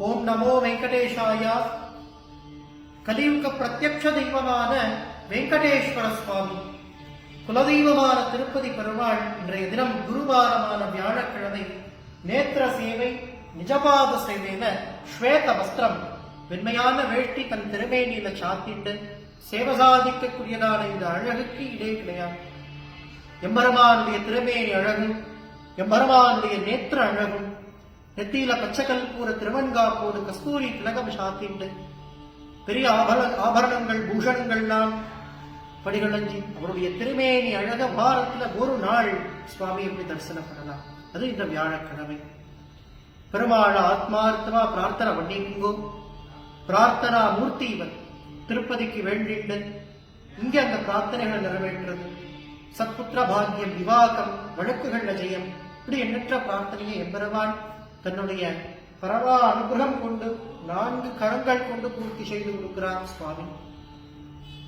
ஓம் நமோ வெங்கடேஷாய. கலியுக பிரத்யக்ஷ தெய்வமான வெங்கடேஸ்வர சுவாமி குலதெய்வமான திருப்பதி பெருமாள் இன்றைய தினம் குருவாரமான வியாழக்கிழமை நேத்திர சேவை நிஜபாத சேவையில ஸ்வேத வஸ்திரம் வெண்மையான வேஷ்டி தன் திருமேனியில சாத்திட்டு சேவை சாதிக்கக்கூடியதான இந்த அழகுக்கு இடே கிடையாது. எம்பெருமானுடைய திருமேனி அழகும் எம்பெருமானுடைய நேத்திர அழகும் நெத்தியில பச்சைக்கல்பூர திருவன்காப்போடு கஸ்தூரி திலகம் சாத்திட்டு பெரிய ஆபரணங்கள் பூஷணங்கள்லாம் படிகளஞ்சி அவருடைய திருமேனி அழக வாரத்துல ஒரு நாள் சுவாமி எப்படி தரிசனம் பண்ணலாம். அது இந்த வியாழக்கிழமை. பெருமாள் ஆத்மார்த்தமா பிரார்த்தனை பண்ணிங்கோ. பிரார்த்தனா மூர்த்தி இவன் திருப்பதிக்கு வேண்டிட்டு இங்க அந்த பிரார்த்தனைகளை நிறைவேற்றுறது. சத்புத்திர பாக்கியம், விவாகம், வழக்குகள்ல ஜெயம், இப்படி எண்ணற்ற பிரார்த்தனையை எம்பெருமான் தன்னுடைய பரவா அனுகிரகம் கொண்டு 4 கரங்கள் கொண்டு பூர்த்தி செய்து கொடுக்கிறார் சுவாமி.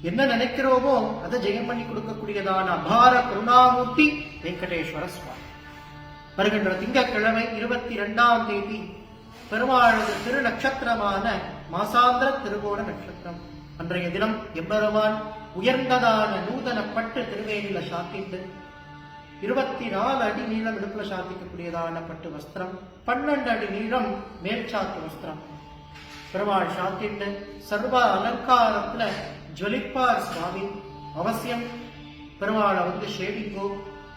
என்ன நினைக்கிறோமோ அதை ஜெயம் பண்ணி கொடுக்கக்கூடியதான அபார கருணாமூர்த்தி வெங்கடேஸ்வர சுவாமி. வருகின்ற திங்கட்கிழமை 22ஆம் தேதி பெருமாளது திரு நட்சத்திரமான மாசாந்திர திருவோண நட்சத்திரம். அன்றைய தினம் எம்பெருமான் உயர்ந்ததான நூதன பட்டு திருவேணியில சாத்திட்டு 24 அடி நீளம் இடுப்புல சாத்திக்கக்கூடியதான பட்டு வஸ்திரம், 12 அடி நீளம் மேற்சாத்து வஸ்திரம் பெருமாள் சாத்திட்டு சர்வ அலங்காரத்துல ஜொலிப்பார் சுவாமி. அவசியம் பெருமாளை வந்து சேவிங்கோ,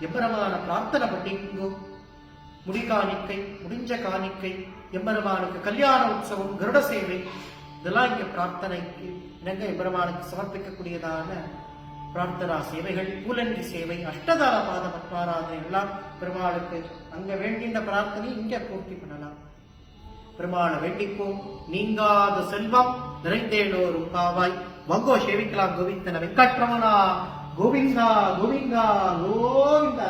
எம்பெருமான பிரார்த்தனை பண்ணிங்கோ. முடிகாணிக்கை, முடிஞ்ச காணிக்கை, எம்பெருமானுக்கு கல்யாண உற்சவம், கருட சேவை, இதெல்லாம் இங்க பிரார்த்தனைக்கு இணங்க எம்பெருமானுக்கு சமர்ப்பிக்கக்கூடியதான பிரார்த்தனா சேவைகள், பூலன்றி சேவை, அஷ்டதார பாத பத்மாராதனை எல்லாம் பெருமாளுக்கு அங்க வேண்டின்ற பிரார்த்தனை இங்க பூர்த்தி பண்ணலாம். பெருமாளை வேண்டிப்போம். நீங்காத செல்வம் நிறைந்தேனோரும் பாவாய். வங்கோ சேவிக்கலாம். கோவிந்தன வெங்கட்ரமணா கோவிந்தா கோவிந்தா கோவிந்தா.